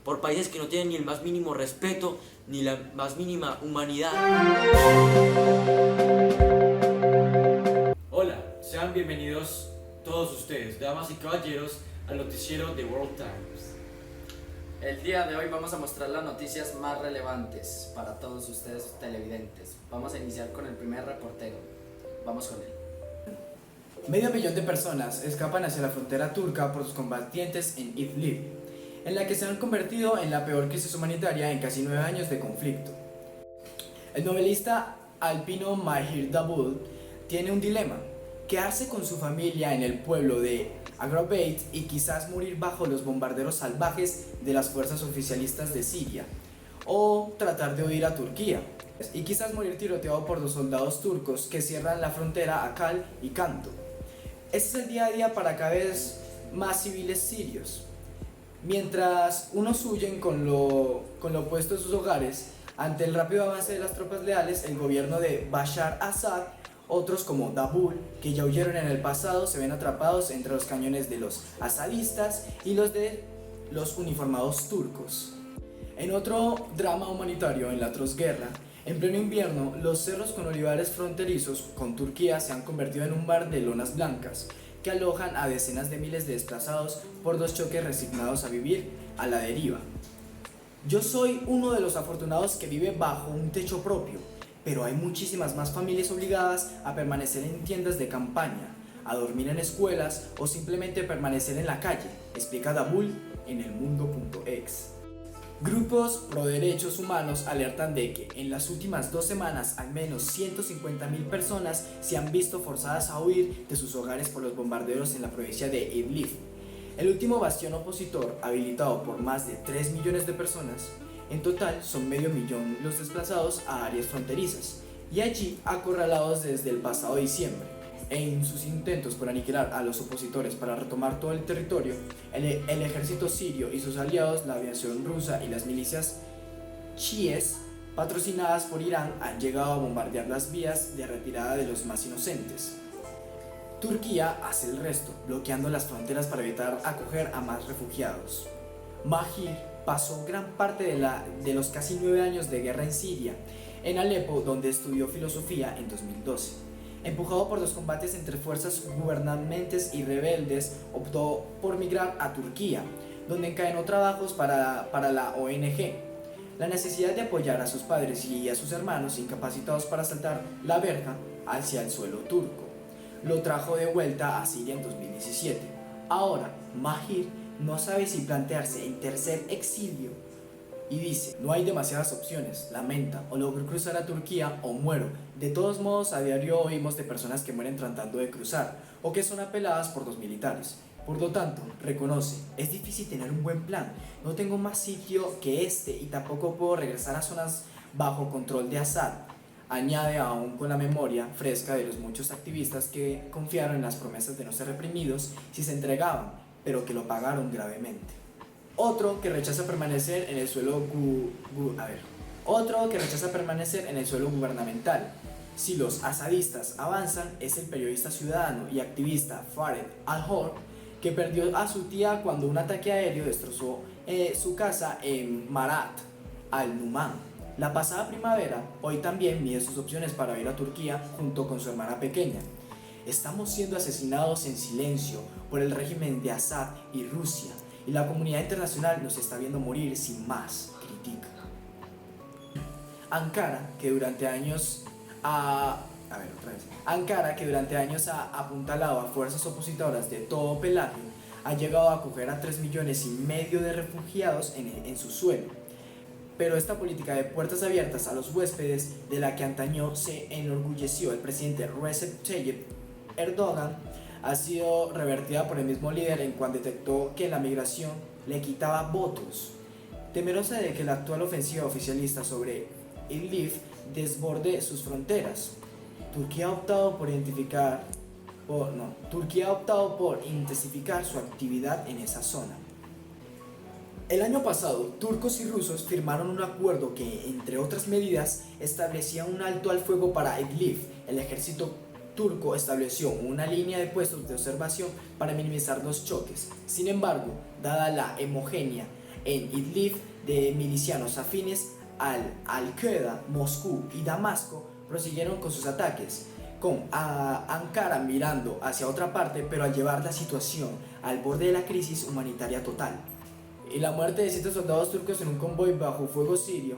por países que no tienen ni el más mínimo respeto ni la más mínima humanidad. Hola, sean bienvenidos todos ustedes, damas y caballeros, al noticiero de World Times. El día de hoy vamos a mostrar las noticias más relevantes para todos ustedes televidentes. Vamos a iniciar con el primer reportero. Vamos con él. 500.000 de personas escapan hacia la frontera turca por sus combatientes en Idlib, en la que se han convertido en la peor crisis humanitaria en casi 9 años de conflicto. El novelista alpino Mahir Dawood tiene un dilema: quedarse con su familia en el pueblo de Agrabeit y quizás morir bajo los bombarderos salvajes de las fuerzas oficialistas de Siria, o tratar de huir a Turquía y quizás morir tiroteado por los soldados turcos que cierran la frontera a cal y canto. Este es el día a día para cada vez más civiles sirios. Mientras unos huyen con lo opuesto de sus hogares, ante el rápido avance de las tropas leales, el gobierno de Bashar Assad, otros como Dabul, que ya huyeron en el pasado, se ven atrapados entre los cañones de los asadistas y los de los uniformados turcos. En otro drama humanitario, en la atroz guerra, en pleno invierno, los cerros con olivares fronterizos con Turquía se han convertido en un mar de lonas blancas que alojan a decenas de miles de desplazados por dos choques resignados a vivir a la deriva. Yo soy uno de los afortunados que vive bajo un techo propio, pero hay muchísimas más familias obligadas a permanecer en tiendas de campaña, a dormir en escuelas o simplemente permanecer en la calle, explica Dabul en elmundo.ex. Grupos pro derechos humanos alertan de que en las últimas 2 semanas al menos 150.000 personas se han visto forzadas a huir de sus hogares por los bombardeos en la provincia de Idlib, el último bastión opositor habilitado por más de 3 millones de personas. En total son 500.000 los desplazados a áreas fronterizas y allí acorralados desde el pasado diciembre. En sus intentos por aniquilar a los opositores para retomar todo el territorio, el ejército sirio y sus aliados, la aviación rusa y las milicias chiíes patrocinadas por Irán, han llegado a bombardear las vías de retirada de los más inocentes. Turquía hace el resto, bloqueando las fronteras para evitar acoger a más refugiados. Mahir pasó gran parte de los casi 9 años de guerra en Siria, en Alepo, donde estudió filosofía en 2012. Empujado por los combates entre fuerzas gubernamentales y rebeldes, optó por migrar a Turquía, donde encadenó trabajos para la ONG. La necesidad de apoyar a sus padres y a sus hermanos incapacitados para saltar la verja hacia el suelo turco lo trajo de vuelta a Siria en 2017. Ahora, Mahir no sabe si plantearse en tercer exilio y dice: no hay demasiadas opciones, lamenta, o logro cruzar a Turquía o muero. De todos modos, a diario oímos de personas que mueren tratando de cruzar o que son apeladas por los militares. Por lo tanto, reconoce: es difícil tener un buen plan, no tengo más sitio que este y tampoco puedo regresar a zonas bajo control de Assad. Añade, aún con la memoria fresca de los muchos activistas que confiaron en las promesas de no ser reprimidos si se entregaban, pero que lo pagaron gravemente. Otro que rechaza permanecer en el suelo gubernamental. Si los asadistas avanzan, es el periodista ciudadano y activista Fared Al-Hor, que perdió a su tía cuando un ataque aéreo destrozó su casa en Marat al-Numan. La pasada primavera, hoy también mide sus opciones para ir a Turquía junto con su hermana pequeña. Estamos siendo asesinados en silencio por el régimen de Assad y Rusia, y la comunidad internacional nos está viendo morir sin más, critica. Ankara, que durante años ha apuntalado a fuerzas opositoras de todo pelaje, ha llegado a acoger a 3,5 millones de refugiados en su suelo. Pero esta política de puertas abiertas a los huéspedes, de la que antaño se enorgulleció el presidente Recep Tayyip Erdogan, ha sido revertida por el mismo líder en cuanto detectó que la migración le quitaba votos. Temerosa de que la actual ofensiva oficialista sobre Idlib desborde sus fronteras, Turquía ha optado por intensificar su actividad en esa zona. El año pasado, turcos y rusos firmaron un acuerdo que, entre otras medidas, establecía un alto al fuego para Idlib. El ejército turco estableció una línea de puestos de observación para minimizar los choques. Sin embargo, dada la hegemonía en Idlib de milicianos afines Al-Qaeda, Moscú y Damasco prosiguieron con sus ataques, con Ankara mirando hacia otra parte, pero al llevar la situación al borde de la crisis humanitaria total. Y la muerte de 7 soldados turcos en un convoy bajo fuego sirio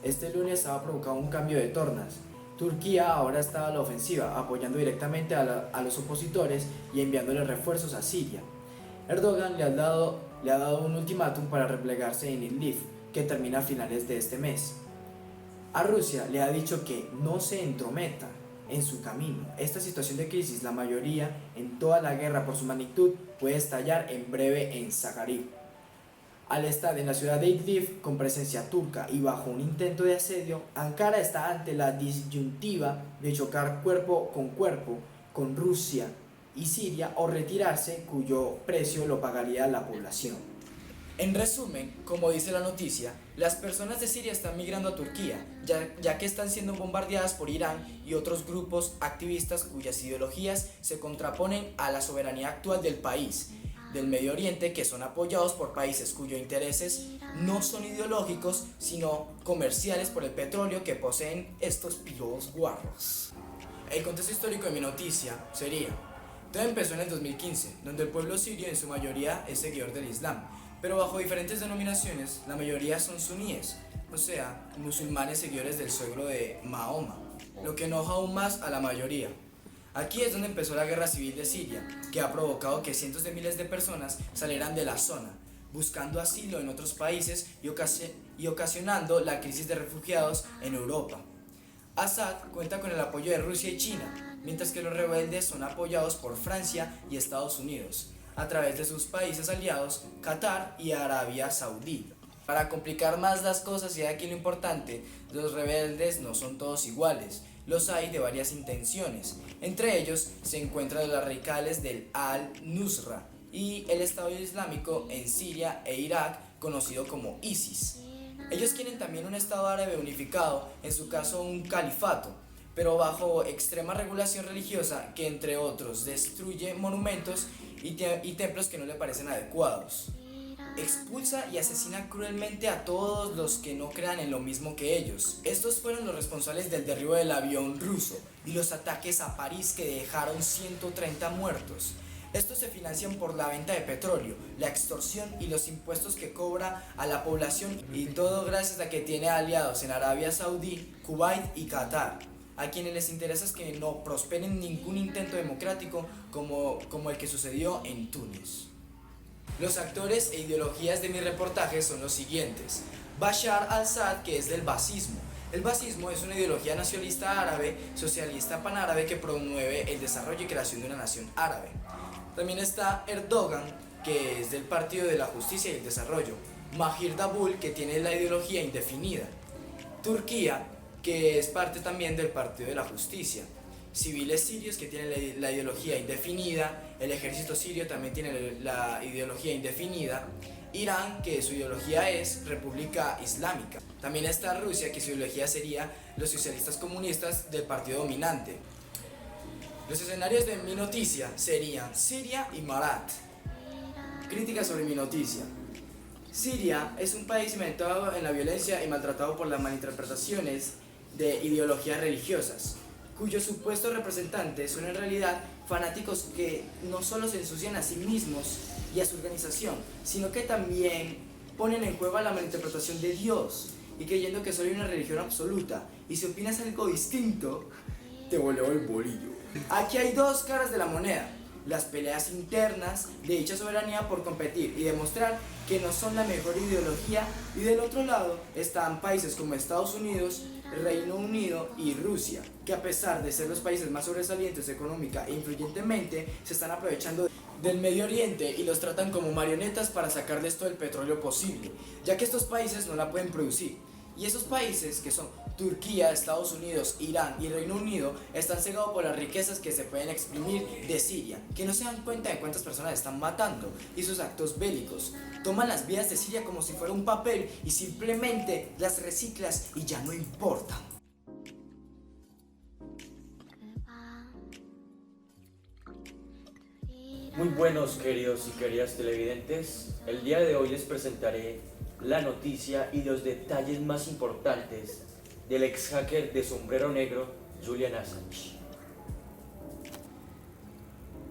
este lunes estaba provocando un cambio de tornas. Turquía ahora estaba a la ofensiva, apoyando directamente a los opositores y enviándole refuerzos a Siria. Erdogan le ha dado un ultimátum para replegarse en Idlib, que termina a finales de este mes. A Rusia le ha dicho que no se entrometa en su camino. Esta situación de crisis, la mayoría en toda la guerra por su magnitud, puede estallar en breve en Sakarya. Al estar en la ciudad de Idlib con presencia turca y bajo un intento de asedio, Ankara está ante la disyuntiva de chocar cuerpo con Rusia y Siria o retirarse, cuyo precio lo pagaría la población. En resumen, como dice la noticia, las personas de Siria están migrando a Turquía, ya que están siendo bombardeadas por Irán y otros grupos activistas cuyas ideologías se contraponen a la soberanía actual del país, del Medio Oriente, que son apoyados por países cuyos intereses no son ideológicos, sino comerciales por el petróleo que poseen estos piros guarros. El contexto histórico de mi noticia sería: todo empezó en el 2015, donde el pueblo sirio en su mayoría es seguidor del Islam, pero bajo diferentes denominaciones. La mayoría son suníes, o sea, musulmanes seguidores del suegro de Mahoma, lo que enoja aún más a la mayoría. Aquí es donde empezó la guerra civil de Siria, que ha provocado que cientos de miles de personas salieran de la zona, buscando asilo en otros países y ocasionando la crisis de refugiados en Europa. Assad cuenta con el apoyo de Rusia y China, mientras que los rebeldes son apoyados por Francia y Estados Unidos, a través de sus países aliados, Qatar y Arabia Saudí. Para complicar más las cosas, y aquí lo importante, los rebeldes no son todos iguales, los hay de varias intenciones. Entre ellos se encuentran los radicales del Al-Nusra y el Estado Islámico en Siria e Irak, conocido como ISIS. Ellos quieren también un Estado árabe unificado, en su caso un califato, pero bajo extrema regulación religiosa que, entre otros, destruye monumentos y templos que no le parecen adecuados. Expulsa y asesina cruelmente a todos los que no crean en lo mismo que ellos. Estos fueron los responsables del derribo del avión ruso y los ataques a París, que dejaron 130 muertos. Estos se financian por la venta de petróleo, la extorsión y los impuestos que cobra a la población, y todo gracias a que tiene aliados en Arabia Saudí, Kuwait y Qatar, a quienes les interesa es que no prosperen ningún intento democrático como el que sucedió en Túnez. Los actores e ideologías de mi reportaje son los siguientes: Bashar al-Assad, que es del basismo. El basismo es una ideología nacionalista árabe, socialista panárabe, que promueve el desarrollo y creación de una nación árabe. También está Erdogan, que es del Partido de la Justicia y el Desarrollo. Mahir Dabul, que tiene la ideología indefinida. Turquía, que es parte también del Partido de la Justicia. Civiles sirios, que tienen la ideología indefinida. El ejército sirio también tiene la ideología indefinida. Irán, que su ideología es República Islámica. También está Rusia, que su ideología sería los socialistas comunistas del partido dominante. Los escenarios de mi noticia serían Siria y Marat. Crítica sobre mi noticia. Siria es un país cimentado en la violencia y maltratado por las malinterpretaciones de ideologías religiosas, cuyos supuestos representantes son en realidad fanáticos que no solo se ensucian a sí mismos y a su organización, sino que también ponen en juego la malinterpretación de Dios, y creyendo que solo hay una religión absoluta, y si opinas algo distinto, te voleo el bolillo. Aquí hay dos caras de la moneda: las peleas internas de dicha soberanía por competir y demostrar que no son la mejor ideología, y del otro lado están países como Estados Unidos, Reino Unido y Rusia, que a pesar de ser los países más sobresalientes económica e influyentemente, se están aprovechando del Medio Oriente y los tratan como marionetas para sacarles todo el petróleo posible, ya que estos países no la pueden producir. Y esos países, que son Turquía, Estados Unidos, Irán y Reino Unido, están cegados por las riquezas que se pueden exprimir de Siria, que no se dan cuenta de cuántas personas están matando y sus actos bélicos. Toman las vidas de Siria como si fuera un papel y simplemente las reciclas y ya no importan. Muy buenos, queridos y queridas televidentes. El día de hoy les presentaré la noticia y los detalles más importantes del ex hacker de sombrero negro Julian Assange.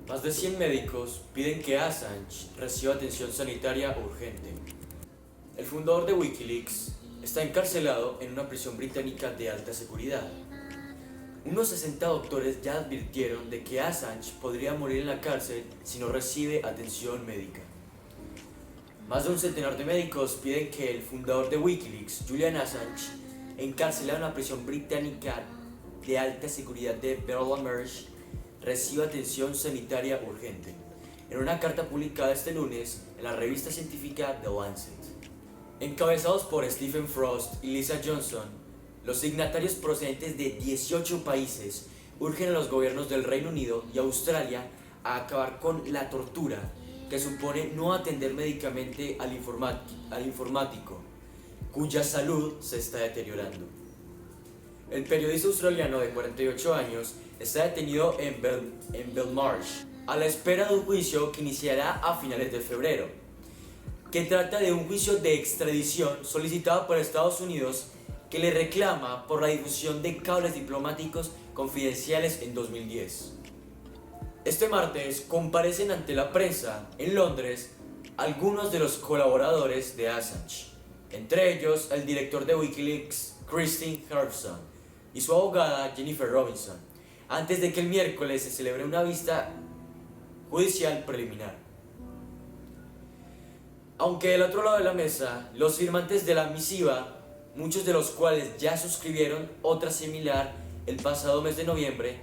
Más de 100 médicos piden que Assange reciba atención sanitaria urgente. El fundador de Wikileaks está encarcelado en una prisión británica de alta seguridad. Unos 60 doctores ya advirtieron de que Assange podría morir en la cárcel si no recibe atención médica. Más de un centenar de médicos piden que el fundador de Wikileaks, Julian Assange, encarcelado en una prisión británica de alta seguridad de Belmarsh, reciba atención sanitaria urgente. En una carta publicada este lunes en la revista científica The Lancet. Encabezados por Stephen Frost y Lisa Johnson, los signatarios procedentes de 18 países urgen a los gobiernos del Reino Unido y Australia a acabar con la tortura que supone no atender médicamente al informático, cuya salud se está deteriorando. El periodista australiano de 48 años está detenido en Belmarsh, a la espera de un juicio que iniciará a finales de febrero, que trata de un juicio de extradición solicitado por Estados Unidos que le reclama por la difusión de cables diplomáticos confidenciales en 2010. Este martes comparecen ante la prensa en Londres algunos de los colaboradores de Assange, entre ellos el director de Wikileaks, Christine Harrison, y su abogada Jennifer Robinson, antes de que el miércoles se celebre una vista judicial preliminar. Aunque del otro lado de la mesa, los firmantes de la misiva, muchos de los cuales ya suscribieron otra similar el pasado mes de noviembre,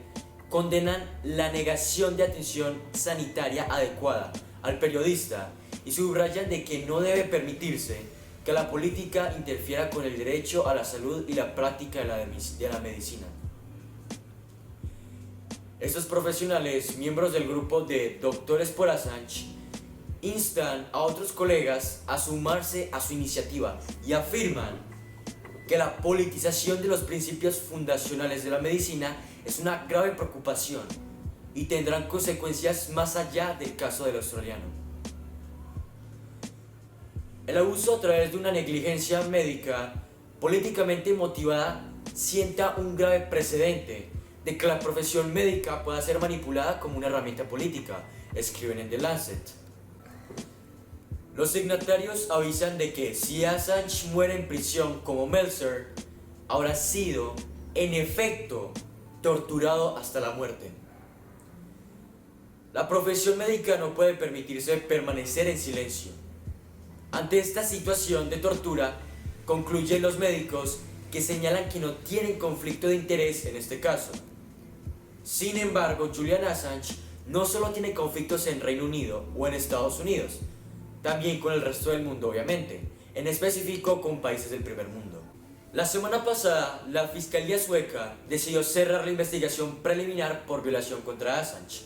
condenan la negación de atención sanitaria adecuada al periodista y subrayan de que no debe permitirse que la política interfiera con el derecho a la salud y la práctica de la medicina. Estos profesionales, miembros del grupo de Doctores por Assange, instan a otros colegas a sumarse a su iniciativa y afirman que la politización de los principios fundacionales de la medicina es una grave preocupación y tendrán consecuencias más allá del caso del australiano. El abuso a través de una negligencia médica políticamente motivada sienta un grave precedente de que la profesión médica pueda ser manipulada como una herramienta política, escriben en The Lancet. Los signatarios avisan de que si Assange muere en prisión como Meltzer, habrá sido, en efecto, torturado hasta la muerte. La profesión médica no puede permitirse permanecer en silencio. Ante esta situación de tortura, concluyen los médicos que señalan que no tienen conflicto de interés en este caso. Sin embargo, Julian Assange no solo tiene conflictos en Reino Unido o en Estados Unidos, también con el resto del mundo obviamente, en específico con países del primer mundo. La semana pasada, la Fiscalía sueca decidió cerrar la investigación preliminar por violación contra Assange.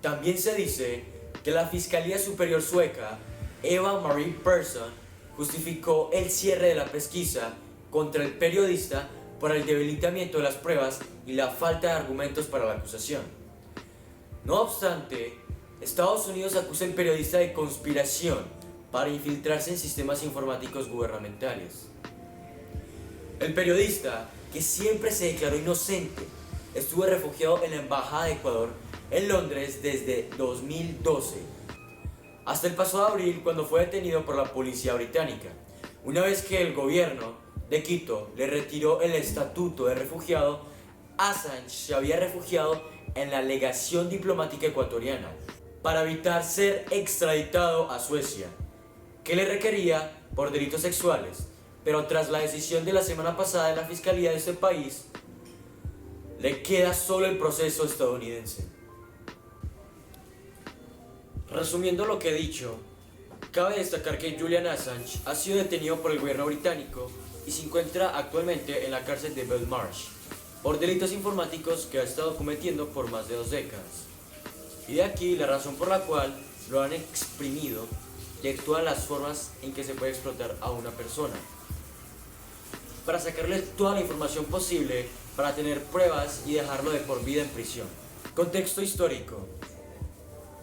También se dice que la Fiscalía Superior sueca, Eva Marie Persson, justificó el cierre de la pesquisa contra el periodista por el debilitamiento de las pruebas y la falta de argumentos para la acusación. No obstante, Estados Unidos acusa al periodista de conspiración para infiltrarse en sistemas informáticos gubernamentales. El periodista, que siempre se declaró inocente, estuvo refugiado en la Embajada de Ecuador en Londres desde 2012, hasta el pasado abril, cuando fue detenido por la policía británica, una vez que el gobierno de Quito le retiró el estatuto de refugiado. Assange se había refugiado en la legación diplomática ecuatoriana para evitar ser extraditado a Suecia, que le requería por delitos sexuales, pero tras la decisión de la semana pasada de la fiscalía de ese país, le queda solo el proceso estadounidense. Resumiendo lo que he dicho, cabe destacar que Julian Assange ha sido detenido por el gobierno británico y se encuentra actualmente en la cárcel de Belmarsh por delitos informáticos que ha estado cometiendo por más de 2 décadas. Y de aquí la razón por la cual lo han exprimido de todas las formas en que se puede explotar a una persona, para sacarle toda la información posible, para tener pruebas y dejarlo de por vida en prisión. Contexto histórico.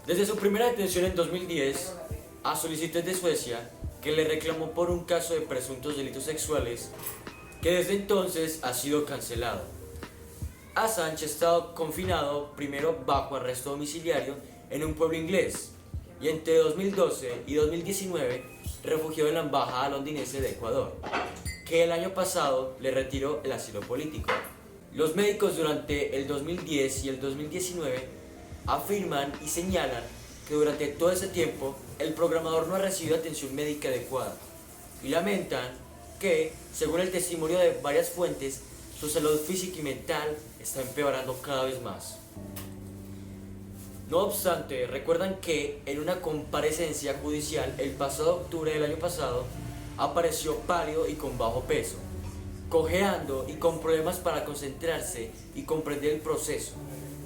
Desde su primera detención en 2010, a solicitud de Suecia, que le reclamó por un caso de presuntos delitos sexuales que desde entonces ha sido cancelado. Assange ha estado confinado primero bajo arresto domiciliario en un pueblo inglés y entre 2012 y 2019 refugiado en la embajada londinense de Ecuador, que el año pasado le retiró el asilo político. Los médicos durante el 2010 y el 2019 afirman y señalan que durante todo ese tiempo el programador no ha recibido atención médica adecuada y lamentan que, según el testimonio de varias fuentes, su salud física y mental está empeorando cada vez más. No obstante, recuerdan que en una comparecencia judicial el pasado octubre del año pasado apareció pálido y con bajo peso, cojeando y con problemas para concentrarse y comprender el proceso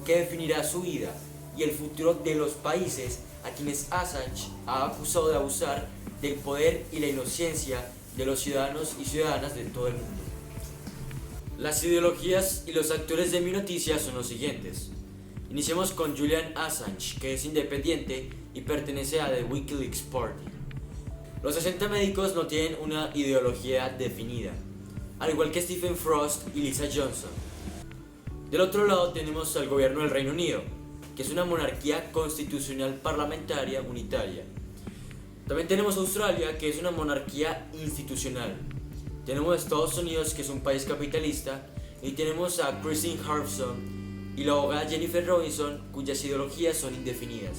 que definirá su vida y el futuro de los países a quienes Assange ha acusado de abusar del poder y la inocencia de los ciudadanos y ciudadanas de todo el mundo. Las ideologías y los actores de mi noticia son los siguientes. Iniciamos con Julian Assange, que es independiente y pertenece a The WikiLeaks Party. Los 60 médicos no tienen una ideología definida, al igual que Stephen Frost y Lisa Johnson. Del otro lado tenemos al gobierno del Reino Unido, que es una monarquía constitucional parlamentaria unitaria. También tenemos a Australia, que es una monarquía institucional. Tenemos a Estados Unidos, que es un país capitalista, y tenemos a Christine Harpson y la abogada Jennifer Robinson, cuyas ideologías son indefinidas.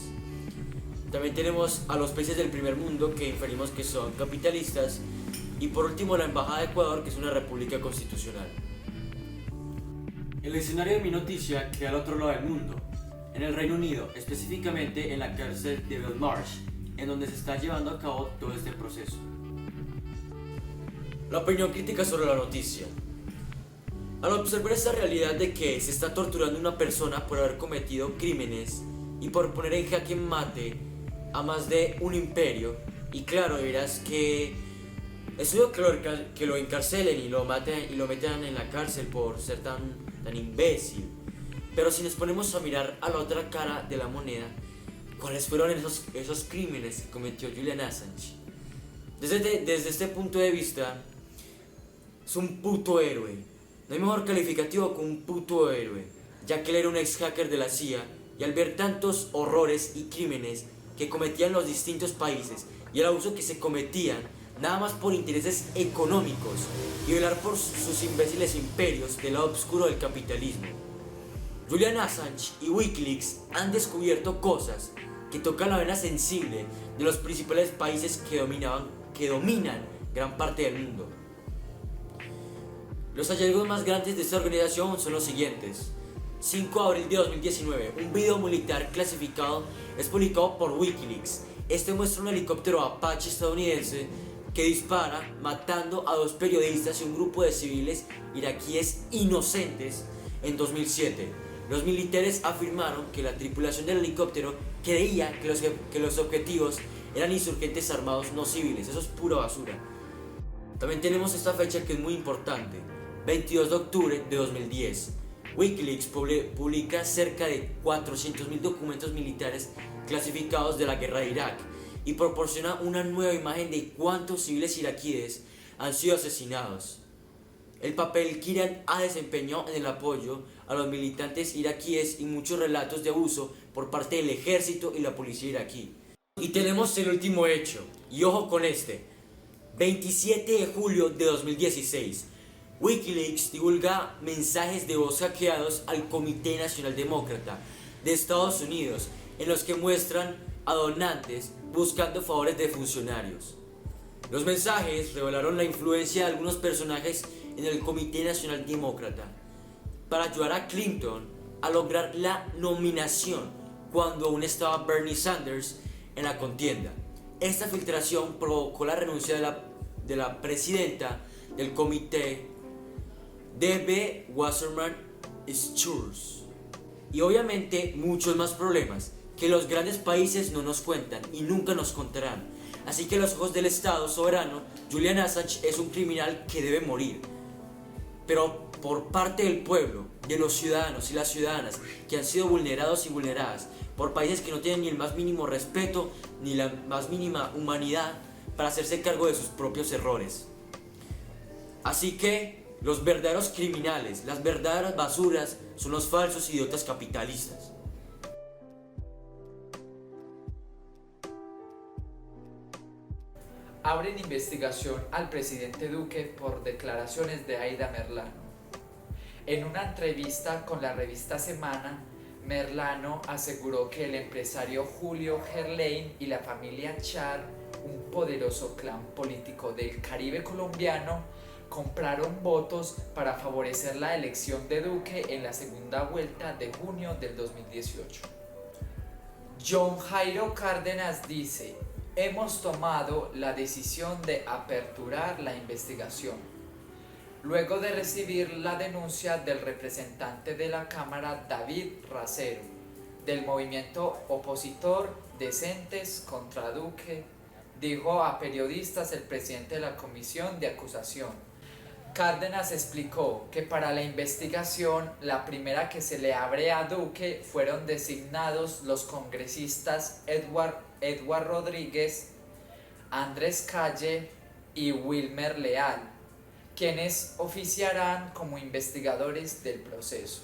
También tenemos a los países del primer mundo, que inferimos que son capitalistas, y por último la Embajada de Ecuador, que es una república constitucional. El escenario de mi noticia queda al otro lado del mundo, en el Reino Unido, específicamente en la cárcel de Belmarsh, en donde se está llevando a cabo todo este proceso. La opinión crítica sobre la noticia. Al observar esta realidad de que se está torturando a una persona por haber cometido crímenes y por poner en jaque mate a más de un imperio, y claro, dirás que es obvio que lo encarcelen y lo metan en la cárcel por ser tan imbécil. Pero si nos ponemos a mirar a la otra cara de la moneda, ¿cuáles fueron esos crímenes que cometió Julian Assange? Desde este punto de vista, es un puto héroe. No hay mejor calificativo que un puto héroe, ya que él era un ex hacker de la CIA y al ver tantos horrores y crímenes que cometían los distintos países y el abuso que se cometían nada más por intereses económicos y velar por sus imbéciles imperios del lado oscuro del capitalismo, Julian Assange y WikiLeaks han descubierto cosas que tocan la vena sensible de los principales países que dominan gran parte del mundo. Los hallazgos más grandes de esta organización son los siguientes. 5 de abril de 2019, un video militar clasificado es publicado por WikiLeaks. Este muestra un helicóptero Apache estadounidense que dispara, matando a 2 periodistas y un grupo de civiles iraquíes inocentes en 2007. Los militares afirmaron que la tripulación del helicóptero creía que los objetivos eran insurgentes armados no civiles. Eso es pura basura. También tenemos esta fecha que es muy importante, 22 de octubre de 2010. WikiLeaks publica cerca de 400.000 documentos militares clasificados de la guerra de Irak y proporciona una nueva imagen de cuántos civiles iraquíes han sido asesinados. El papel que Irán ha desempeñado en el apoyo a los militantes iraquíes y muchos relatos de abuso por parte del ejército y la policía iraquí. Y tenemos el último hecho, y ojo con este, 27 de julio de 2016. WikiLeaks divulga mensajes de voz hackeados al Comité Nacional Demócrata de Estados Unidos en los que muestran a donantes buscando favores de funcionarios. Los mensajes revelaron la influencia de algunos personajes en el Comité Nacional Demócrata para ayudar a Clinton a lograr la nominación cuando aún estaba Bernie Sanders en la contienda. Esta filtración provocó la renuncia de la presidenta del comité, D.B. Wasserman Schultz, y obviamente muchos más problemas que los grandes países no nos cuentan y nunca nos contarán. Así que a los ojos del Estado soberano, Julian Assange es un criminal que debe morir. Pero por parte del pueblo, de los ciudadanos y las ciudadanas que han sido vulnerados y vulneradas por países que no tienen ni el más mínimo respeto ni la más mínima humanidad, para hacerse cargo de sus propios errores. Así que los verdaderos criminales, las verdaderas basuras, son los falsos idiotas capitalistas. Abren investigación al presidente Duque por declaraciones de Aida Merlano. En una entrevista con la revista Semana, Merlano aseguró que el empresario Julio Gerlain y la familia Char, un poderoso clan político del Caribe colombiano, compraron votos para favorecer la elección de Duque en la segunda vuelta de junio del 2018. John Jairo Cárdenas dice: hemos tomado la decisión de aperturar la investigación, luego de recibir la denuncia del representante de la Cámara David Racero, del movimiento opositor Decentes contra Duque, dijo a periodistas el presidente de la comisión de acusación. Cárdenas explicó que para la investigación, la primera que se le abre a Duque, fueron designados los congresistas Edward Rodríguez, Andrés Calle y Wilmer Leal, quienes oficiarán como investigadores del proceso.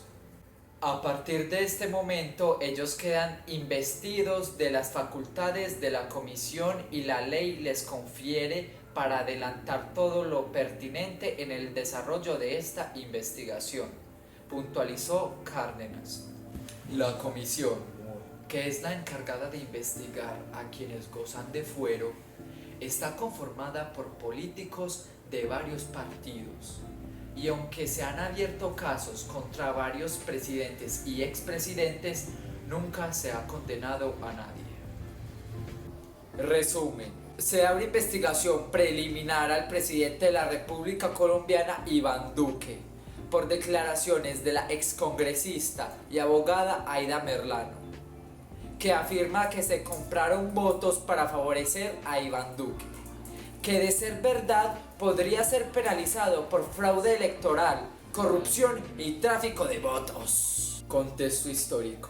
A partir de este momento, ellos quedan investidos de las facultades de la comisión y la ley les confiere para adelantar todo lo pertinente en el desarrollo de esta investigación, puntualizó Cárdenas. La comisión, que es la encargada de investigar a quienes gozan de fuero, está conformada por políticos de varios partidos, y aunque se han abierto casos contra varios presidentes y expresidentes, nunca se ha condenado a nadie. Resumen: se abre investigación preliminar al presidente de la República Colombiana, Iván Duque, por declaraciones de la excongresista y abogada Aida Merlano, que afirma que se compraron votos para favorecer a Iván Duque, que de ser verdad podría ser penalizado por fraude electoral, corrupción y tráfico de votos. Contexto histórico.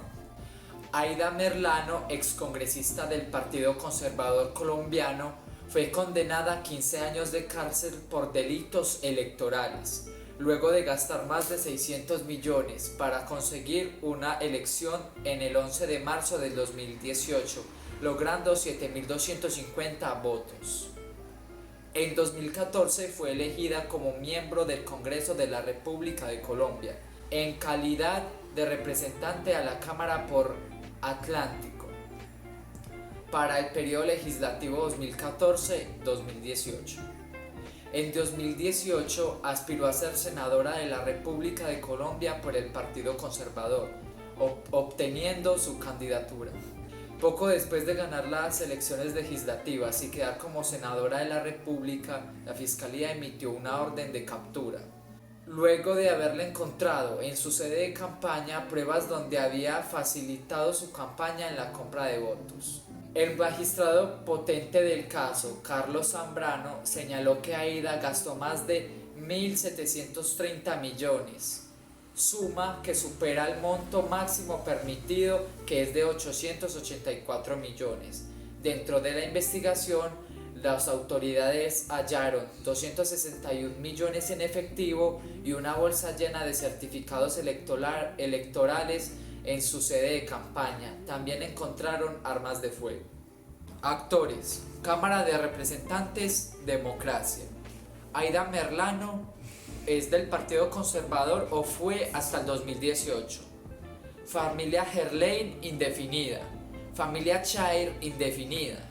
Aida Merlano, excongresista del Partido Conservador Colombiano, fue condenada a 15 años de cárcel por delitos electorales, luego de gastar más de 600 millones para conseguir una elección en el 11 de marzo del 2018, logrando 7.250 votos. En 2014 fue elegida como miembro del Congreso de la República de Colombia, en calidad de representante a la Cámara por Atlántico, para el periodo legislativo 2014-2018. En 2018 aspiró a ser senadora de la República de Colombia por el Partido Conservador, obteniendo su candidatura. Poco después de ganar las elecciones legislativas y quedar como senadora de la República, la Fiscalía emitió una orden de captura, luego de haberle encontrado en su sede de campaña pruebas donde había facilitado su campaña en la compra de votos. El magistrado potente del caso, Carlos Zambrano, señaló que Aida gastó más de 1.730 millones, suma que supera el monto máximo permitido, que es de 884 millones. Dentro de la investigación, las autoridades hallaron 261 millones en efectivo y una bolsa llena de certificados electorales en su sede de campaña. También encontraron armas de fuego. Actores: Cámara de Representantes, Democracia. Aida Merlano es del Partido Conservador o fue hasta el 2018. Familia Gerlain, indefinida. Familia Chair, indefinida.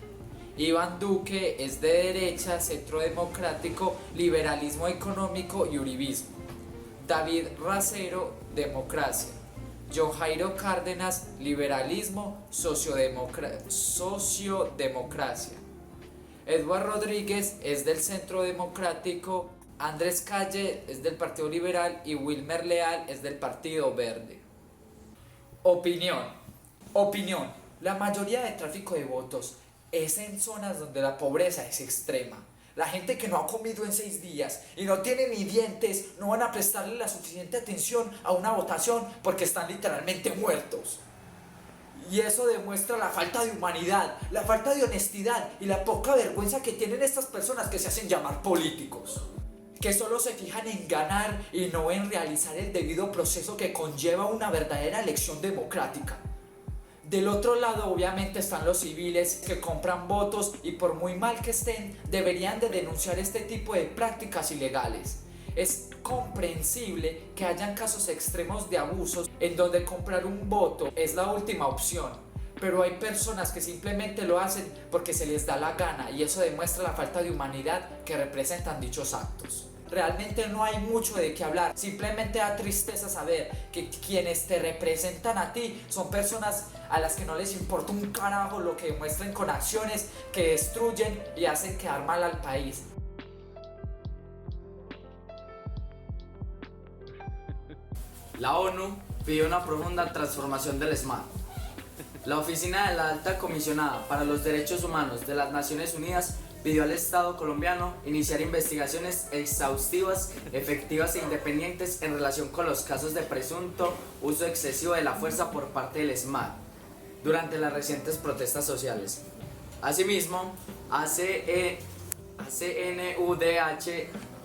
Iván Duque es de derecha, centro democrático, liberalismo económico y uribismo. David Racero, democracia. John Jairo Cárdenas, liberalismo, sociodemocracia. Edward Rodríguez es del centro democrático. Andrés Calle es del Partido Liberal y Wilmer Leal es del Partido Verde. Opinión. La mayoría de tráfico de votos es en zonas donde la pobreza es extrema. La gente que no ha comido en 6 días y no tiene ni dientes no van a prestarle la suficiente atención a una votación porque están literalmente muertos. Y eso demuestra la falta de humanidad, la falta de honestidad y la poca vergüenza que tienen estas personas que se hacen llamar políticos, que solo se fijan en ganar y no en realizar el debido proceso que conlleva una verdadera elección democrática. Del otro lado, obviamente, están los civiles que compran votos y por muy mal que estén, deberían de denunciar este tipo de prácticas ilegales. Es comprensible que hayan casos extremos de abusos en donde comprar un voto es la última opción, pero hay personas que simplemente lo hacen porque se les da la gana y eso demuestra la falta de humanidad que representan dichos actos. Realmente no hay mucho de qué hablar, simplemente da tristeza saber que quienes te representan a ti son personas a las que no les importa un carajo lo que demuestren con acciones que destruyen y hacen quedar mal al país. La ONU pidió una profunda transformación del SMAT. La Oficina de la Alta Comisionada para los Derechos Humanos de las Naciones Unidas pidió al Estado colombiano iniciar investigaciones exhaustivas, efectivas e independientes en relación con los casos de presunto uso excesivo de la fuerza por parte del SMAT durante las recientes protestas sociales. Asimismo, ACNUDH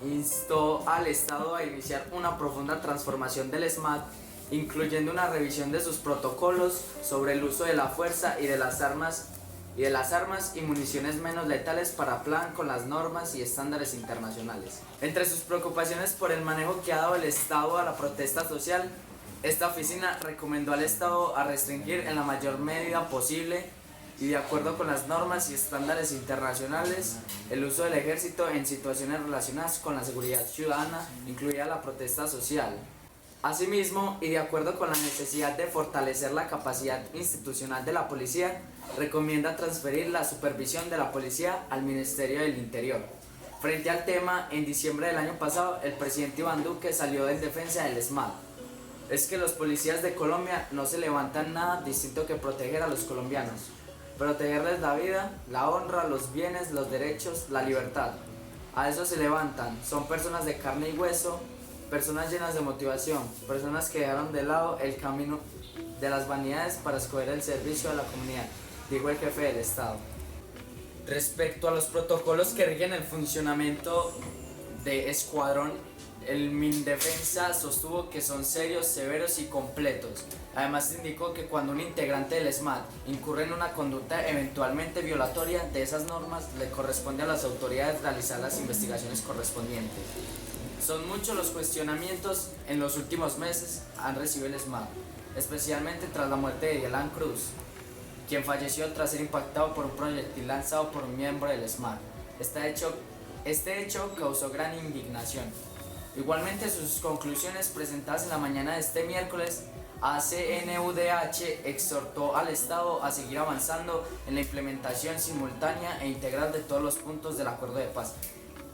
instó al Estado a iniciar una profunda transformación del SMAT, incluyendo una revisión de sus protocolos sobre el uso de la fuerza y de las armas y municiones menos letales para plan con las normas y estándares internacionales. Entre sus preocupaciones por el manejo que ha dado el Estado a la protesta social, esta oficina recomendó al Estado a restringir en la mayor medida posible y de acuerdo con las normas y estándares internacionales el uso del ejército en situaciones relacionadas con la seguridad ciudadana, incluida la protesta social. Asimismo, y de acuerdo con la necesidad de fortalecer la capacidad institucional de la policía, recomienda transferir la supervisión de la policía al Ministerio del Interior. Frente al tema, en diciembre del año pasado, el presidente Iván Duque salió en defensa del SMAT. Es que los policías de Colombia no se levantan nada distinto que proteger a los colombianos. Protegerles la vida, la honra, los bienes, los derechos, la libertad. A eso se levantan, son personas de carne y hueso, personas llenas de motivación, personas que dejaron de lado el camino de las vanidades para escoger el servicio a la comunidad, dijo el jefe del Estado. Respecto a los protocolos que rigen el funcionamiento de Escuadrón, el Mindefensa sostuvo que son serios, severos y completos. Además indicó que cuando un integrante del SMAT incurre en una conducta eventualmente violatoria de esas normas, le corresponde a las autoridades realizar las investigaciones correspondientes. Son muchos los cuestionamientos en los últimos meses han recibido el SMAT, especialmente tras la muerte de Dylan Cruz, quien falleció tras ser impactado por un proyectil lanzado por un miembro del SMAT. Este hecho causó gran indignación. Igualmente, sus conclusiones presentadas en la mañana de este miércoles, ACNUDH exhortó al Estado a seguir avanzando en la implementación simultánea e integral de todos los puntos del acuerdo de paz,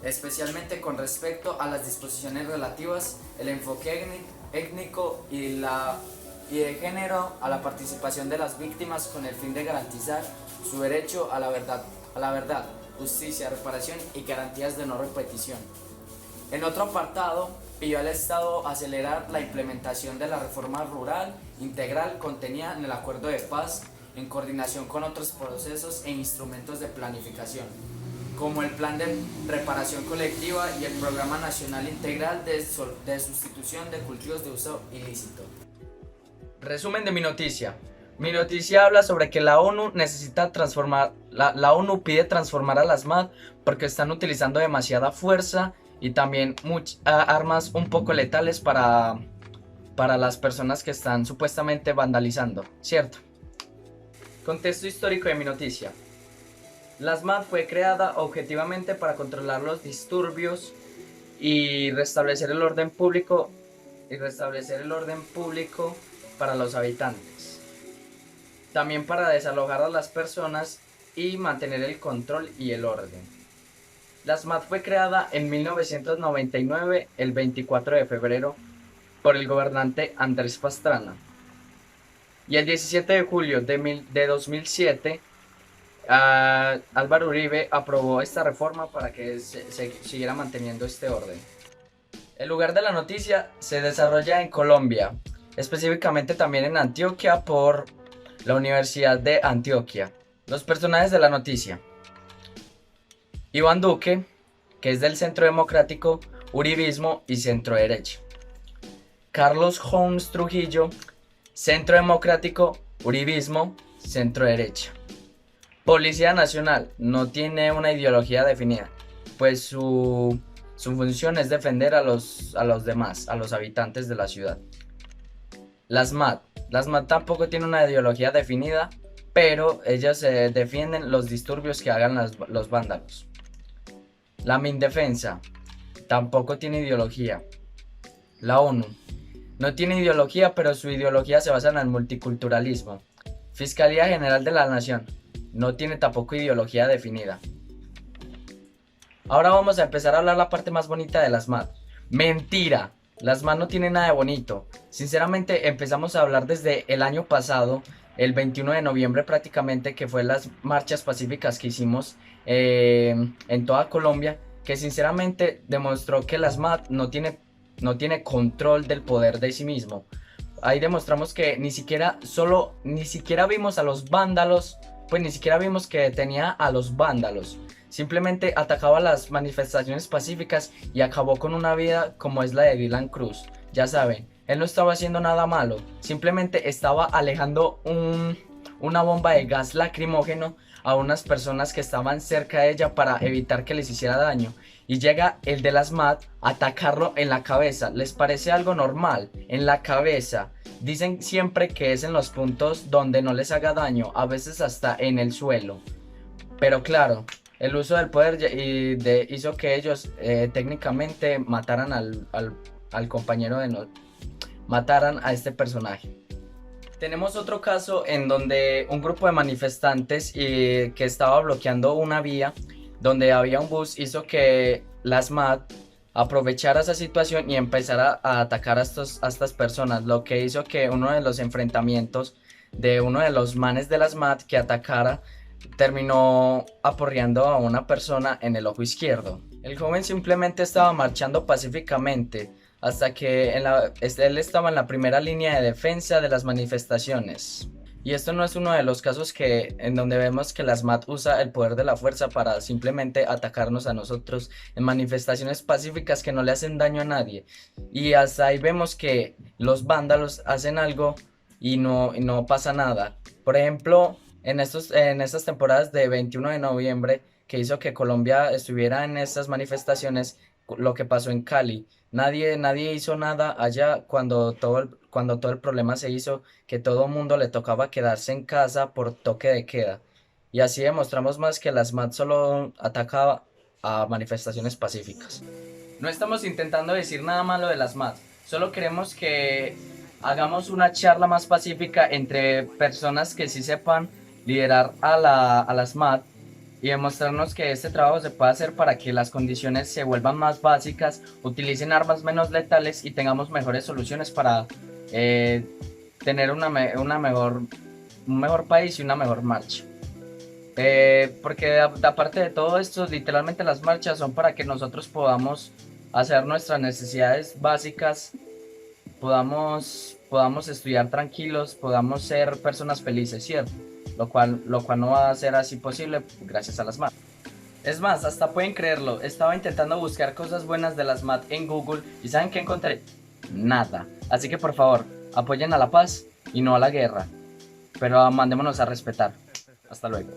especialmente con respecto a las disposiciones relativas, el enfoque étnico y de género, a la participación de las víctimas con el fin de garantizar su derecho a la verdad, justicia, reparación y garantías de no repetición. En otro apartado, pidió al Estado acelerar la implementación de la reforma rural integral contenida en el acuerdo de paz en coordinación con otros procesos e instrumentos de planificación, como el Plan de Reparación Colectiva y el Programa Nacional Integral de Sustitución de Cultivos de Uso Ilícito. Resumen de mi noticia. Mi noticia habla sobre que la ONU necesita transformar, la ONU pide transformar a las MAD porque están utilizando demasiada fuerza y también armas un poco letales para las personas que están supuestamente vandalizando, ¿cierto? Contexto histórico de mi noticia. La SMAT fue creada objetivamente para controlar los disturbios y restablecer el orden público para los habitantes. También para desalojar a las personas y mantener el control y el orden. La SMAT fue creada en 1999, el 24 de febrero, por el gobernante Andrés Pastrana. Y el 17 de julio de 2007, Álvaro Uribe aprobó esta reforma para que se siguiera manteniendo este orden. El lugar de la noticia se desarrolla en Colombia, específicamente también en Antioquia por la Universidad de Antioquia. Los personajes de la noticia: Iván Duque, que es del Centro Democrático, Uribismo y Centro Derecha. Carlos Holmes Trujillo, Centro Democrático, Uribismo, Centro Derecha. Policía Nacional, no tiene una ideología definida, pues su función es defender a los demás, a los habitantes de la ciudad. Las MAD tampoco tiene una ideología definida, pero ellas defienden los disturbios que hagan los vándalos. La Mindefensa tampoco tiene ideología. La ONU no tiene ideología, pero su ideología se basa en el multiculturalismo. Fiscalía General de la Nación no tiene tampoco ideología definida. Ahora vamos a empezar a hablar la parte más bonita de las MAD. Mentira, las MAD no tienen nada de bonito. Sinceramente empezamos a hablar desde el año pasado, el 21 de noviembre prácticamente, que fue las marchas pacíficas que hicimos en toda Colombia, que sinceramente demostró que las MAD no tiene control del poder de sí mismo. Ahí demostramos que ni siquiera vimos a los vándalos, pues ni siquiera vimos que detenía a los vándalos. Simplemente atacaba las manifestaciones pacíficas y acabó con una vida como es la de Dylan Cruz. Ya saben, él no estaba haciendo nada malo, simplemente estaba alejando una bomba de gas lacrimógeno a unas personas que estaban cerca de ella para evitar que les hiciera daño. Y llega el de las MAD a atacarlo en la cabeza. ¿Les parece algo normal? En la cabeza. Dicen siempre que es en los puntos donde no les haga daño, a veces hasta en el suelo. Pero claro, el uso del poder hizo que ellos técnicamente mataran al compañero mataran a este personaje. Tenemos otro caso en donde un grupo de manifestantes que estaba bloqueando una vía donde había un bus hizo que las MAD aprovechara esa situación y empezara a atacar a estas personas, lo que hizo que uno de los enfrentamientos de uno de los manes de las MAD que atacara terminó aporreando a una persona en el ojo izquierdo. El joven simplemente estaba marchando pacíficamente hasta que él estaba en la primera línea de defensa de las manifestaciones. Y esto no es uno de los casos en donde vemos que las MAD usa el poder de la fuerza para simplemente atacarnos a nosotros en manifestaciones pacíficas que no le hacen daño a nadie. Y hasta ahí vemos que los vándalos hacen algo y no pasa nada. Por ejemplo, en estas temporadas de 21 de noviembre que hizo que Colombia estuviera en estas manifestaciones, lo que pasó en Cali. Nadie hizo nada allá cuando todo el problema se hizo, que todo el mundo le tocaba quedarse en casa por toque de queda. Y así demostramos más que las MAD solo atacaban a manifestaciones pacíficas. No estamos intentando decir nada malo de las MAD, solo queremos que hagamos una charla más pacífica entre personas que sí sepan liderar a las MAD y demostrarnos que este trabajo se puede hacer para que las condiciones se vuelvan más básicas, utilicen armas menos letales y tengamos mejores soluciones para tener un mejor país y una mejor marcha. Porque aparte de todo esto, literalmente las marchas son para que nosotros podamos hacer nuestras necesidades básicas, podamos estudiar tranquilos, podamos ser personas felices, ¿cierto? Lo cual no va a ser así posible gracias a las MAD. Es más, hasta pueden creerlo, estaba intentando buscar cosas buenas de las MAD en Google y ¿saben qué encontré? Nada. Así que por favor, apoyen a la paz y no a la guerra. Pero mandémonos a respetar. Hasta luego.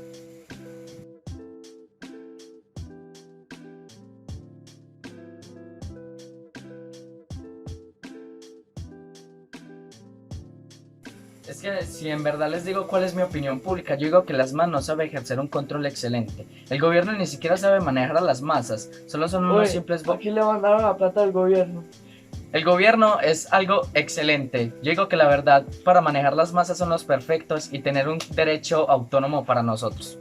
Es que si en verdad les digo cuál es mi opinión pública, yo digo que las MAD no sabe ejercer un control excelente. El gobierno ni siquiera sabe manejar a las masas, solo son unos simples... Aquí le mandaron la plata al gobierno. El gobierno es algo excelente. Yo digo que la verdad, para manejar las masas son los perfectos y tener un derecho autónomo para nosotros.